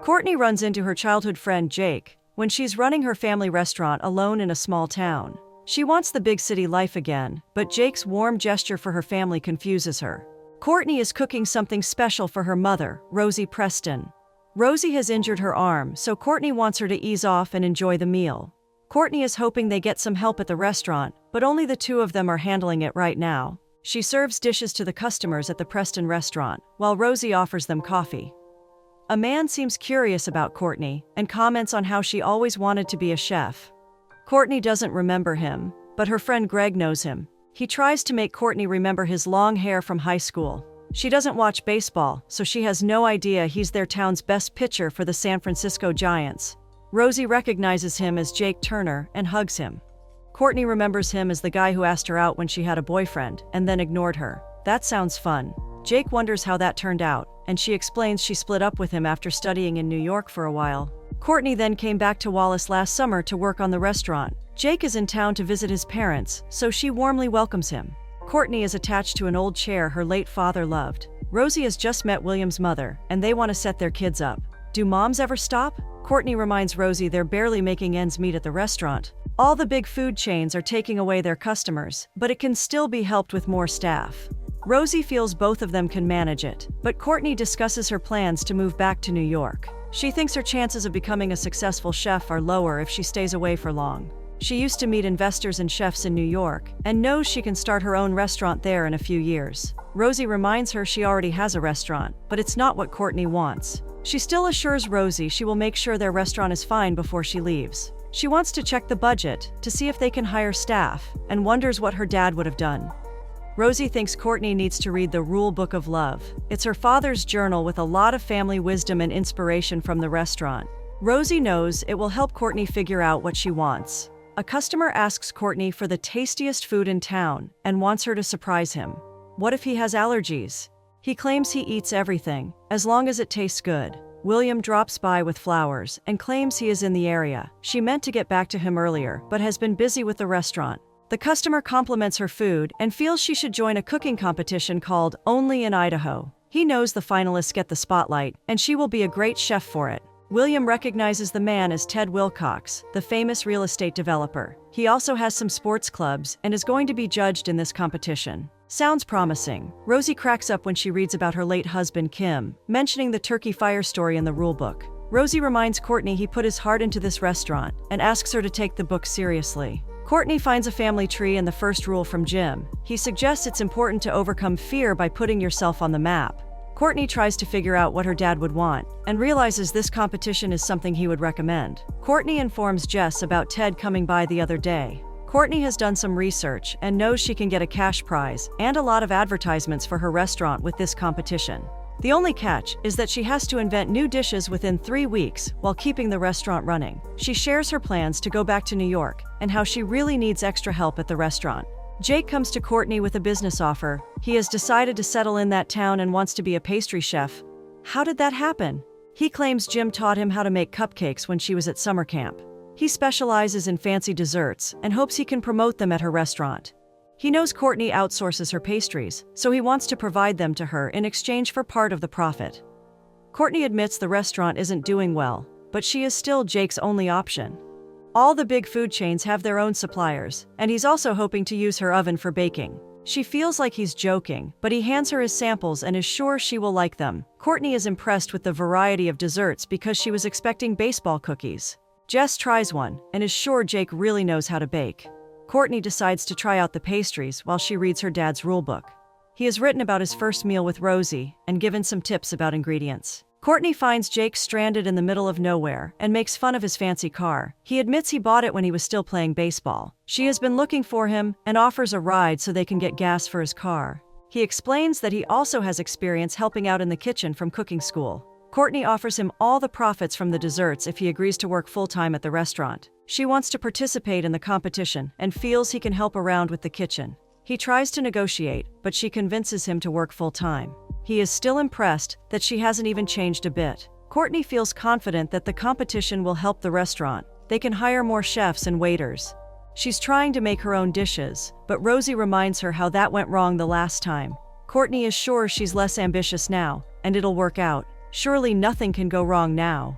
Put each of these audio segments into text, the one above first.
Courtney runs into her childhood friend Jake when she's running her family restaurant alone in a small town. She wants the big city life again, but Jake's warm gesture for her family confuses her. Courtney is cooking something special for her mother, Rosie Preston. Rosie has injured her arm, so Courtney wants her to ease off and enjoy the meal. Courtney is hoping they get some help at the restaurant, but only the two of them are handling it right now. She serves dishes to the customers at the Preston restaurant, while Rosie offers them coffee. A man seems curious about Courtney and comments on how she always wanted to be a chef. Courtney doesn't remember him, but her friend Greg knows him. He tries to make Courtney remember his long hair from high school. She doesn't watch baseball, so she has no idea he's their town's best pitcher for the San Francisco Giants. Rosie recognizes him as Jake Turner and hugs him. Courtney remembers him as the guy who asked her out when she had a boyfriend and then ignored her. That sounds fun. Jake wonders how that turned out, and she explains she split up with him after studying in New York for a while. Courtney then came back to Wallace last summer to work on the restaurant. Jake is in town to visit his parents, so she warmly welcomes him. Courtney is attached to an old chair her late father loved. Rosie has just met William's mother, and they want to set their kids up. Do moms ever stop? Courtney reminds Rosie they're barely making ends meet at the restaurant. All the big food chains are taking away their customers, but it can still be helped with more staff. Rosie feels both of them can manage it, but Courtney discusses her plans to move back to New York. She thinks her chances of becoming a successful chef are lower if she stays away for long. She used to meet investors and chefs in New York, and knows she can start her own restaurant there in a few years. Rosie reminds her she already has a restaurant, but it's not what Courtney wants. She still assures Rosie she will make sure their restaurant is fine before she leaves. She wants to check the budget to see if they can hire staff, and wonders what her dad would have done. Rosie thinks Courtney needs to read the Rule Book of Love. It's her father's journal with a lot of family wisdom and inspiration from the restaurant. Rosie knows it will help Courtney figure out what she wants. A customer asks Courtney for the tastiest food in town and wants her to surprise him. What if he has allergies? He claims he eats everything, as long as it tastes good. William drops by with flowers and claims he is in the area. She meant to get back to him earlier, but has been busy with the restaurant. The customer compliments her food and feels she should join a cooking competition called Only in Idaho. He knows the finalists get the spotlight, and she will be a great chef for it. William recognizes the man as Ted Wilcox, the famous real estate developer. He also has some sports clubs and is going to be judged in this competition. Sounds promising. Rosie cracks up when she reads about her late husband Kim, mentioning the turkey fire story in the rule book. Rosie reminds Courtney he put his heart into this restaurant and asks her to take the book seriously. Courtney finds a family tree and the first rule from Jim. He suggests it's important to overcome fear by putting yourself on the map. Courtney tries to figure out what her dad would want, and realizes this competition is something he would recommend. Courtney informs Jess about Ted coming by the other day. Courtney has done some research and knows she can get a cash prize and a lot of advertisements for her restaurant with this competition. The only catch is that she has to invent new dishes within 3 weeks while keeping the restaurant running. She shares her plans to go back to New York and how she really needs extra help at the restaurant. Jake comes to Courtney with a business offer. He has decided to settle in that town and wants to be a pastry chef. How did that happen? He claims Jim taught him how to make cupcakes when she was at summer camp. He specializes in fancy desserts and hopes he can promote them at her restaurant. He knows Courtney outsources her pastries, so he wants to provide them to her in exchange for part of the profit. Courtney admits the restaurant isn't doing well, but she is still Jake's only option. All the big food chains have their own suppliers, and he's also hoping to use her oven for baking. She feels like he's joking, but he hands her his samples and is sure she will like them. Courtney is impressed with the variety of desserts because she was expecting baseball cookies. Jess tries one and is sure Jake really knows how to bake. Courtney decides to try out the pastries while she reads her dad's rulebook. He has written about his first meal with Rosie and given some tips about ingredients. Courtney finds Jake stranded in the middle of nowhere and makes fun of his fancy car. He admits he bought it when he was still playing baseball. She has been looking for him and offers a ride so they can get gas for his car. He explains that he also has experience helping out in the kitchen from cooking school. Courtney offers him all the profits from the desserts if he agrees to work full-time at the restaurant. She wants to participate in the competition and feels he can help around with the kitchen. He tries to negotiate, but she convinces him to work full-time. He is still impressed that she hasn't even changed a bit. Courtney feels confident that the competition will help the restaurant. They can hire more chefs and waiters. She's trying to make her own dishes, but Rosie reminds her how that went wrong the last time. Courtney is sure she's less ambitious now, and it'll work out. Surely nothing can go wrong now.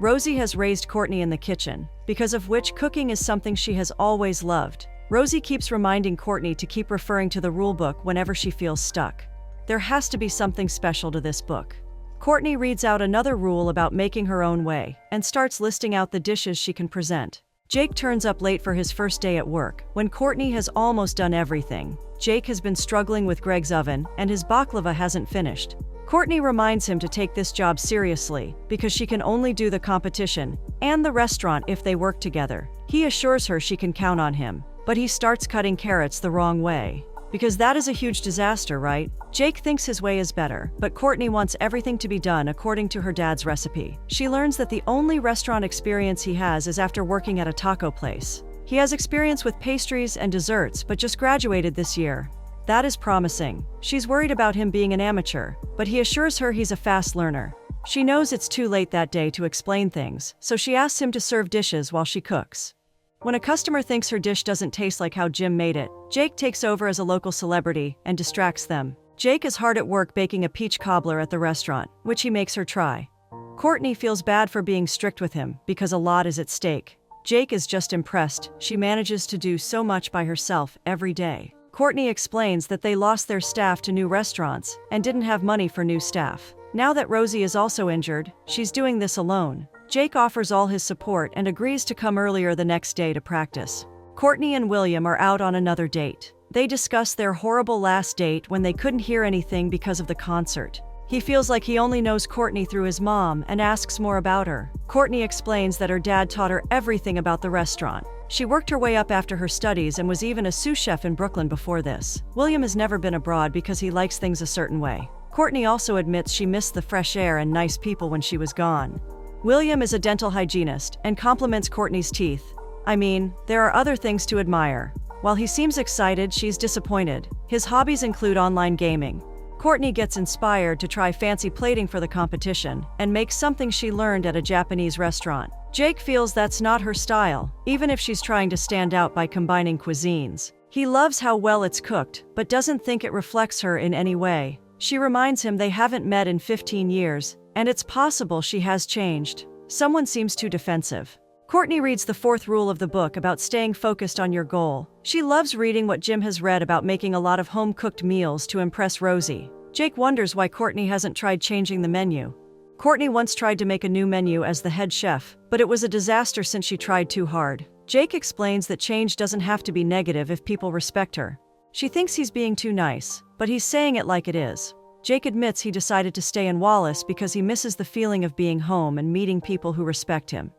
Rosie has raised Courtney in the kitchen, because of which cooking is something she has always loved. Rosie keeps reminding Courtney to keep referring to the rulebook whenever she feels stuck. There has to be something special to this book. Courtney reads out another rule about making her own way, and starts listing out the dishes she can present. Jake turns up late for his first day at work, when Courtney has almost done everything. Jake has been struggling with Greg's oven, and his baklava hasn't finished. Courtney reminds him to take this job seriously, because she can only do the competition and the restaurant if they work together. He assures her she can count on him, but he starts cutting carrots the wrong way. Because that is a huge disaster, right? Jake thinks his way is better, but Courtney wants everything to be done according to her dad's recipe. She learns that the only restaurant experience he has is after working at a taco place. He has experience with pastries and desserts, but just graduated this year. That is promising. She's worried about him being an amateur, but he assures her he's a fast learner. She knows it's too late that day to explain things, so she asks him to serve dishes while she cooks. When a customer thinks her dish doesn't taste like how Jim made it, Jake takes over as a local celebrity and distracts them. Jake is hard at work baking a peach cobbler at the restaurant, which he makes her try. Courtney feels bad for being strict with him, because a lot is at stake. Jake is just impressed. She manages to do so much by herself every day. Courtney explains that they lost their staff to new restaurants and didn't have money for new staff. Now that Rosie is also injured, she's doing this alone. Jake offers all his support and agrees to come earlier the next day to practice. Courtney and William are out on another date. They discuss their horrible last date when they couldn't hear anything because of the concert. He feels like he only knows Courtney through his mom and asks more about her. Courtney explains that her dad taught her everything about the restaurant. She worked her way up after her studies and was even a sous chef in Brooklyn before this. William has never been abroad because he likes things a certain way. Courtney also admits she missed the fresh air and nice people when she was gone. William is a dental hygienist and compliments Courtney's teeth. I mean, there are other things to admire. While he seems excited, she's disappointed. His hobbies include online gaming. Courtney gets inspired to try fancy plating for the competition and makes something she learned at a Japanese restaurant. Jake feels that's not her style, even if she's trying to stand out by combining cuisines. He loves how well it's cooked, but doesn't think it reflects her in any way. She reminds him they haven't met in 15 years, and it's possible she has changed. Someone seems too defensive. Courtney reads the fourth rule of the book about staying focused on your goal. She loves reading what Jim has read about making a lot of home-cooked meals to impress Rosie. Jake wonders why Courtney hasn't tried changing the menu. Courtney once tried to make a new menu as the head chef, but it was a disaster since she tried too hard. Jake explains that change doesn't have to be negative if people respect her. She thinks he's being too nice, but he's saying it like it is. Jake admits he decided to stay in Wallace because he misses the feeling of being home and meeting people who respect him.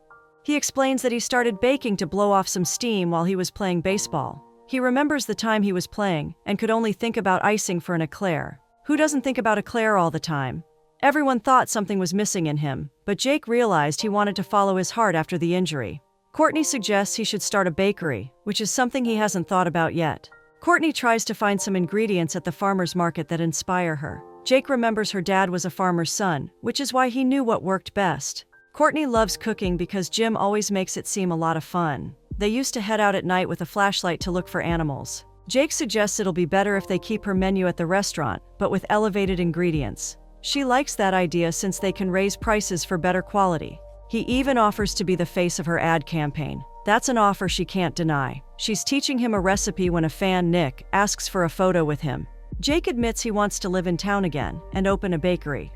He explains that he started baking to blow off some steam while he was playing baseball. He remembers the time he was playing and could only think about icing for an eclair. Who doesn't think about eclair all the time? Everyone thought something was missing in him, but Jake realized he wanted to follow his heart after the injury. Courtney suggests he should start a bakery, which is something he hasn't thought about yet. Courtney tries to find some ingredients at the farmer's market that inspire her. Jake remembers her dad was a farmer's son, which is why he knew what worked best. Courtney loves cooking because Jim always makes it seem a lot of fun. They used to head out at night with a flashlight to look for animals. Jake suggests it'll be better if they keep her menu at the restaurant, but with elevated ingredients. She likes that idea since they can raise prices for better quality. He even offers to be the face of her ad campaign. That's an offer she can't deny. She's teaching him a recipe when a fan, Nick, asks for a photo with him. Jake admits he wants to live in town again and open a bakery.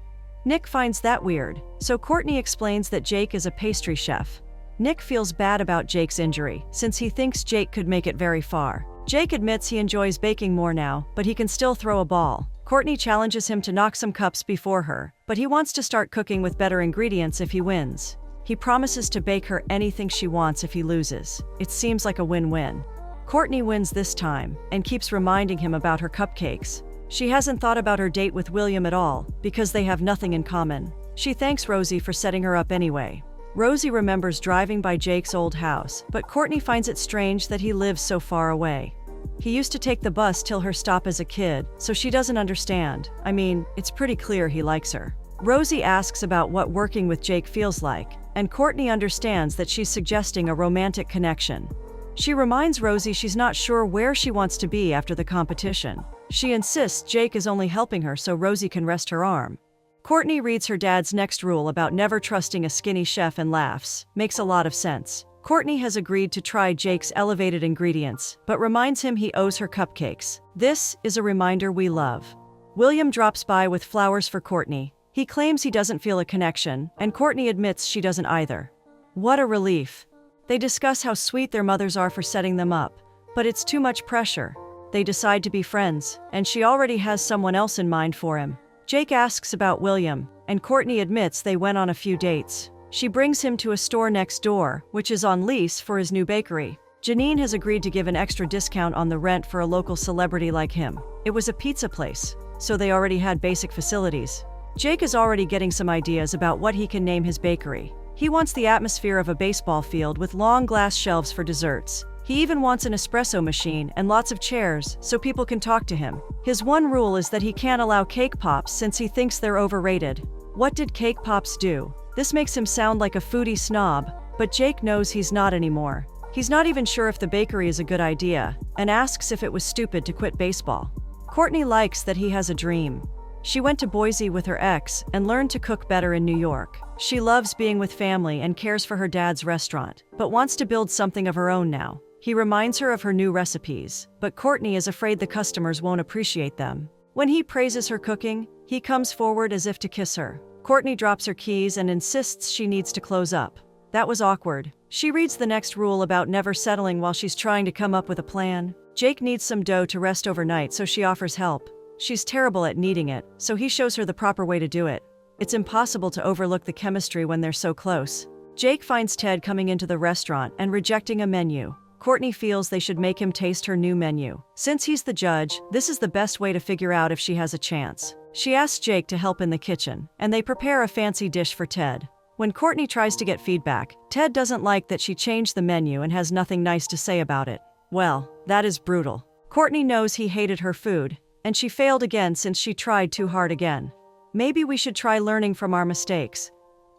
Nick finds that weird, so Courtney explains that Jake is a pastry chef. Nick feels bad about Jake's injury, since he thinks Jake could make it very far. Jake admits he enjoys baking more now, but he can still throw a ball. Courtney challenges him to knock some cups before her, but he wants to start cooking with better ingredients if he wins. He promises to bake her anything she wants if he loses. It seems like a win-win. Courtney wins this time, and keeps reminding him about her cupcakes. She hasn't thought about her date with William at all, because they have nothing in common. She thanks Rosie for setting her up anyway. Rosie remembers driving by Jake's old house, but Courtney finds it strange that he lives so far away. He used to take the bus till her stop as a kid, so she doesn't understand. I mean, it's pretty clear he likes her. Rosie asks about what working with Jake feels like, and Courtney understands that she's suggesting a romantic connection. She reminds Rosie she's not sure where she wants to be after the competition. She insists Jake is only helping her so Rosie can rest her arm. Courtney reads her dad's next rule about never trusting a skinny chef and laughs. Makes a lot of sense. Courtney has agreed to try Jake's elevated ingredients, but reminds him he owes her cupcakes. This is a reminder we love. William drops by with flowers for Courtney. He claims he doesn't feel a connection, and Courtney admits she doesn't either. What a relief. They discuss how sweet their mothers are for setting them up, but it's too much pressure. They decide to be friends, and she already has someone else in mind for him. Jake asks about William, and Courtney admits they went on a few dates. She brings him to a store next door, which is on lease for his new bakery. Janine has agreed to give an extra discount on the rent for a local celebrity like him. It was a pizza place, so they already had basic facilities. Jake is already getting some ideas about what he can name his bakery. He wants the atmosphere of a baseball field with long glass shelves for desserts. He even wants an espresso machine and lots of chairs so people can talk to him. His one rule is that he can't allow cake pops since he thinks they're overrated. What did cake pops do? This makes him sound like a foodie snob, but Jake knows he's not anymore. He's not even sure if the bakery is a good idea, and asks if it was stupid to quit baseball. Courtney likes that he has a dream. She went to Boise with her ex and learned to cook better in New York. She loves being with family and cares for her dad's restaurant, but wants to build something of her own now. He reminds her of her new recipes, but Courtney is afraid the customers won't appreciate them. When he praises her cooking, he comes forward as if to kiss her. Courtney drops her keys and insists she needs to close up. That was awkward. She reads the next rule about never settling while she's trying to come up with a plan. Jake needs some dough to rest overnight, so she offers help. She's terrible at kneading it, so he shows her the proper way to do it. It's impossible to overlook the chemistry when they're so close. Jake finds Ted coming into the restaurant and rejecting a menu. Courtney feels they should make him taste her new menu. Since he's the judge, this is the best way to figure out if she has a chance. She asks Jake to help in the kitchen, and they prepare a fancy dish for Ted. When Courtney tries to get feedback, Ted doesn't like that she changed the menu and has nothing nice to say about it. Well, that is brutal. Courtney knows he hated her food, and she failed again since she tried too hard again. Maybe we should try learning from our mistakes.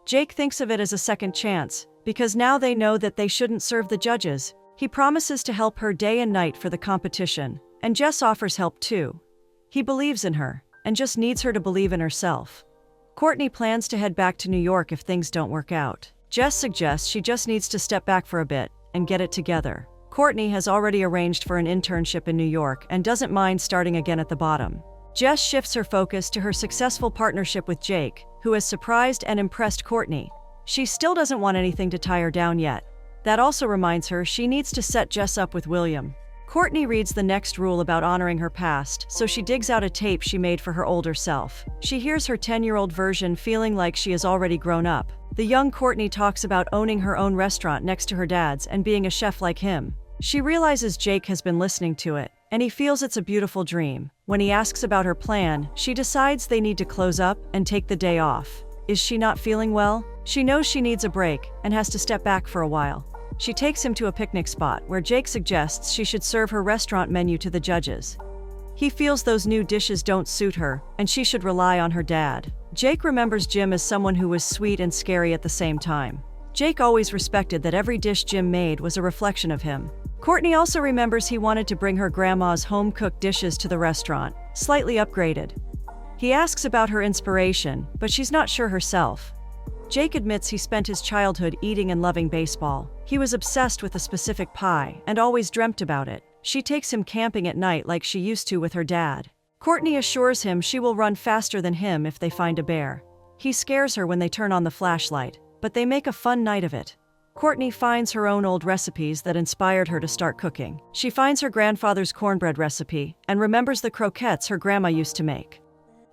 Jake thinks of it as a second chance, because now they know that they shouldn't serve the judges. He promises to help her day and night for the competition, and Jess offers help too. He believes in her, and just needs her to believe in herself. Courtney plans to head back to New York if things don't work out. Jess suggests she just needs to step back for a bit and get it together. Courtney has already arranged for an internship in New York and doesn't mind starting again at the bottom. Jess shifts her focus to her successful partnership with Jake, who has surprised and impressed Courtney. She still doesn't want anything to tie her down yet. That also reminds her she needs to set Jess up with William. Courtney reads the next rule about honoring her past, so she digs out a tape she made for her older self. She hears her 10-year-old version feeling like she has already grown up. The young Courtney talks about owning her own restaurant next to her dad's and being a chef like him. She realizes Jake has been listening to it, and he feels it's a beautiful dream. When he asks about her plan, she decides they need to close up and take the day off. Is she not feeling well? She knows she needs a break and has to step back for a while. She takes him to a picnic spot where Jake suggests she should serve her restaurant menu to the judges. He feels those new dishes don't suit her, and she should rely on her dad. Jake remembers Jim as someone who was sweet and scary at the same time. Jake always respected that every dish Jim made was a reflection of him. Courtney also remembers he wanted to bring her grandma's home-cooked dishes to the restaurant, slightly upgraded. He asks about her inspiration, but she's not sure herself. Jake admits he spent his childhood eating and loving baseball. He was obsessed with a specific pie and always dreamt about it. She takes him camping at night like she used to with her dad. Courtney assures him she will run faster than him if they find a bear. He scares her when they turn on the flashlight, but they make a fun night of it. Courtney finds her own old recipes that inspired her to start cooking. She finds her grandfather's cornbread recipe and remembers the croquettes her grandma used to make.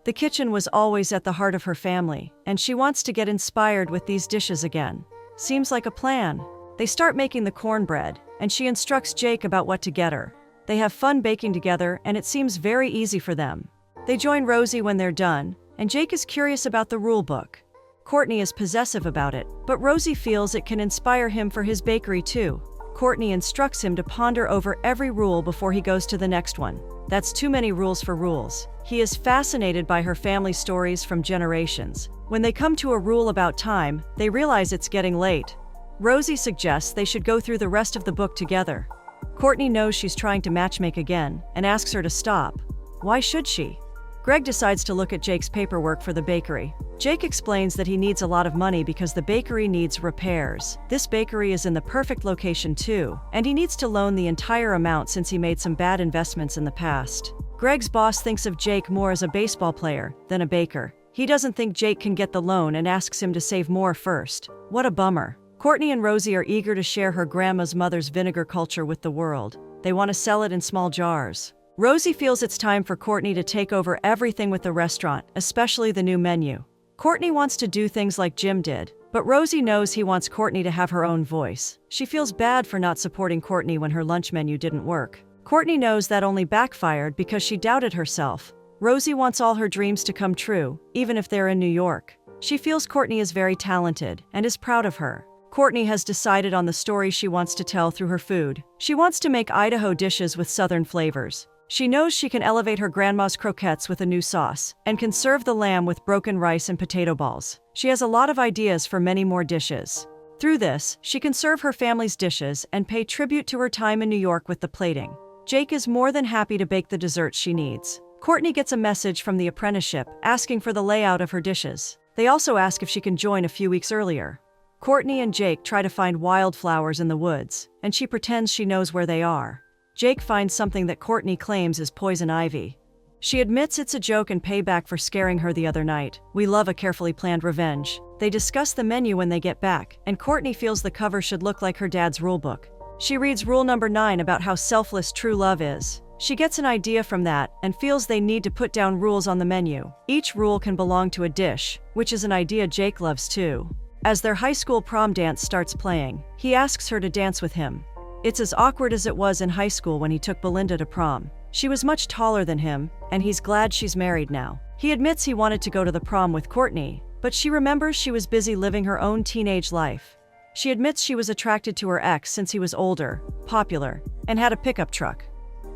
The kitchen was always at the heart of her family, and she wants to get inspired with these dishes again. Seems like a plan. They start making the cornbread, and she instructs Jake about what to get her. They have fun baking together, and it seems very easy for them. They join Rosie when they're done, and Jake is curious about the rule book. Courtney is possessive about it, but Rosie feels it can inspire him for his bakery too. Courtney instructs him to ponder over every rule before he goes to the next one. That's too many rules for rules. He is fascinated by her family stories from generations. When they come to a rule about time, they realize it's getting late. Rosie suggests they should go through the rest of the book together. Courtney knows she's trying to matchmake again and asks her to stop. Why should she? Greg decides to look at Jake's paperwork for the bakery. Jake explains that he needs a lot of money because the bakery needs repairs. This bakery is in the perfect location too, and he needs to loan the entire amount since he made some bad investments in the past. Greg's boss thinks of Jake more as a baseball player than a baker. He doesn't think Jake can get the loan and asks him to save more first. What a bummer. Courtney and Rosie are eager to share her grandma's mother's vinegar culture with the world. They want to sell it in small jars. Rosie feels it's time for Courtney to take over everything with the restaurant, especially the new menu. Courtney wants to do things like Jim did, but Rosie knows he wants Courtney to have her own voice. She feels bad for not supporting Courtney when her lunch menu didn't work. Courtney knows that only backfired because she doubted herself. Rosie wants all her dreams to come true, even if they're in New York. She feels Courtney is very talented and is proud of her. Courtney has decided on the story she wants to tell through her food. She wants to make Idaho dishes with Southern flavors. She knows she can elevate her grandma's croquettes with a new sauce, and can serve the lamb with broken rice and potato balls. She has a lot of ideas for many more dishes. Through this, she can serve her family's dishes and pay tribute to her time in New York with the plating. Jake is more than happy to bake the desserts she needs. Courtney gets a message from the apprenticeship asking for the layout of her dishes. They also ask if she can join a few weeks earlier. Courtney and Jake try to find wildflowers in the woods, and she pretends she knows where they are. Jake finds something that Courtney claims is poison ivy. She admits it's a joke and payback for scaring her the other night. We love a carefully planned revenge. They discuss the menu when they get back, and Courtney feels the cover should look like her dad's rulebook. She reads rule number 9 about how selfless true love is. She gets an idea from that and feels they need to put down rules on the menu. Each rule can belong to a dish, which is an idea Jake loves too. As their high school prom dance starts playing, he asks her to dance with him. It's as awkward as it was in high school when he took Belinda to prom. She was much taller than him, and he's glad she's married now. He admits he wanted to go to the prom with Courtney, but she remembers she was busy living her own teenage life. She admits she was attracted to her ex since he was older, popular, and had a pickup truck.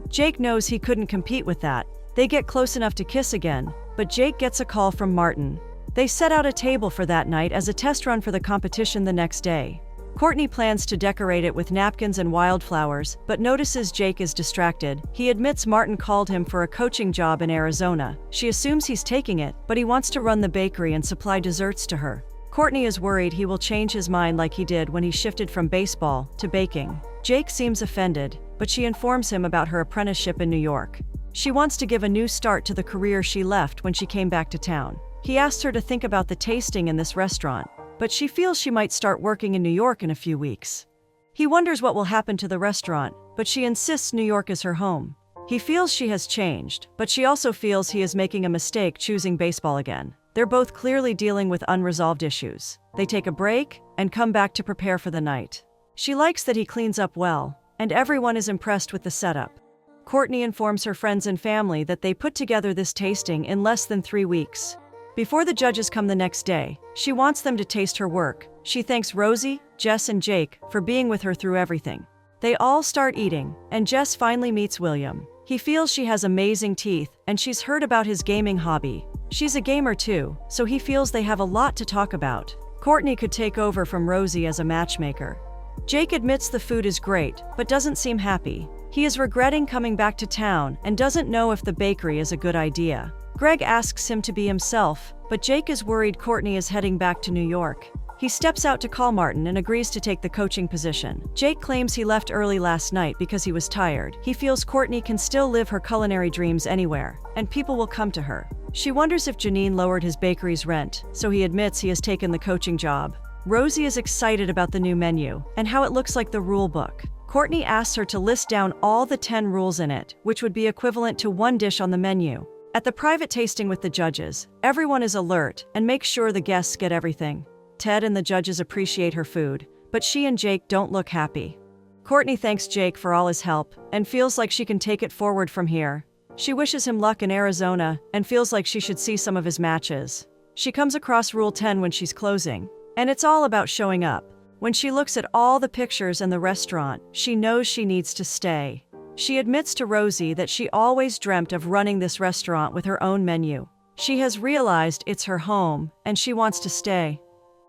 Jake knows he couldn't compete with that. They get close enough to kiss again, but Jake gets a call from Martin. They set out a table for that night as a test run for the competition the next day. Courtney plans to decorate it with napkins and wildflowers, but notices Jake is distracted. He admits Martin called him for a coaching job in Arizona. She assumes he's taking it, but he wants to run the bakery and supply desserts to her. Courtney is worried he will change his mind like he did when he shifted from baseball to baking. Jake seems offended, but she informs him about her apprenticeship in New York. She wants to give a new start to the career she left when she came back to town. He asks her to think about the tasting in this restaurant, but she feels she might start working in New York in a few weeks. He wonders what will happen to the restaurant, but she insists New York is her home. He feels she has changed, but she also feels he is making a mistake choosing baseball again. They're both clearly dealing with unresolved issues. They take a break and come back to prepare for the night. She likes that he cleans up well, and everyone is impressed with the setup. Courtney informs her friends and family that they put together this tasting in less than 3 weeks. Before the judges come the next day, she wants them to taste her work. She thanks Rosie, Jess, and Jake for being with her through everything. They all start eating, and Jess finally meets William. He feels she has amazing teeth, and she's heard about his gaming hobby. She's a gamer too, so he feels they have a lot to talk about. Courtney could take over from Rosie as a matchmaker. Jake admits the food is great, but doesn't seem happy. He is regretting coming back to town and doesn't know if the bakery is a good idea. Greg asks him to be himself, but Jake is worried Courtney is heading back to New York. He steps out to call Martin and agrees to take the coaching position. Jake claims he left early last night because he was tired. He feels Courtney can still live her culinary dreams anywhere, and people will come to her. She wonders if Janine lowered his bakery's rent, so he admits he has taken the coaching job. Rosie is excited about the new menu and how it looks like the rule book. Courtney asks her to list down all the 10 rules in it, which would be equivalent to one dish on the menu. At the private tasting with the judges, everyone is alert and makes sure the guests get everything. Ted and the judges appreciate her food, but she and Jake don't look happy. Courtney thanks Jake for all his help and feels like she can take it forward from here. She wishes him luck in Arizona and feels like she should see some of his matches. She comes across Rule 10 when she's closing, and it's all about showing up. When she looks at all the pictures and the restaurant, she knows she needs to stay. She admits to Rosie that she always dreamt of running this restaurant with her own menu. She has realized it's her home, and she wants to stay.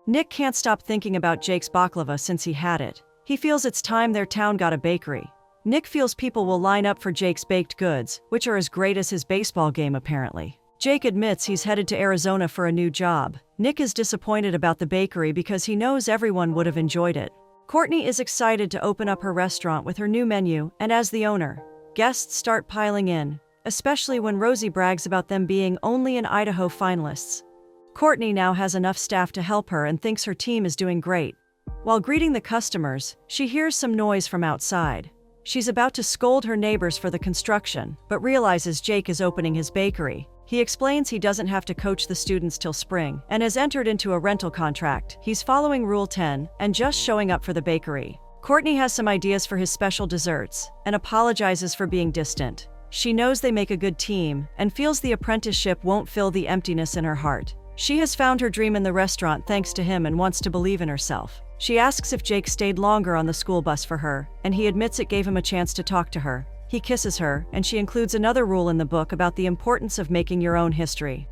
Nick can't stop thinking about Jake's baklava since he had it. He feels it's time their town got a bakery. Nick feels people will line up for Jake's baked goods, which are as great as his baseball game apparently. Jake admits he's headed to Arizona for a new job. Nick is disappointed about the bakery because he knows everyone would have enjoyed it. Courtney is excited to open up her restaurant with her new menu, and as the owner, guests start piling in, especially when Rosie brags about them being only in Idaho finalists. Courtney now has enough staff to help her and thinks her team is doing great. While greeting the customers, she hears some noise from outside. She's about to scold her neighbors for the construction, but realizes Jake is opening his bakery. He explains he doesn't have to coach the students till spring and has entered into a rental contract. He's following Rule 10 and just showing up for the bakery. Courtney has some ideas for his special desserts and apologizes for being distant. She knows they make a good team and feels the apprenticeship won't fill the emptiness in her heart. She has found her dream in the restaurant thanks to him and wants to believe in herself. She asks if Jake stayed longer on the school bus for her, and he admits it gave him a chance to talk to her. He kisses her, and she includes another rule in the book about the importance of making your own history.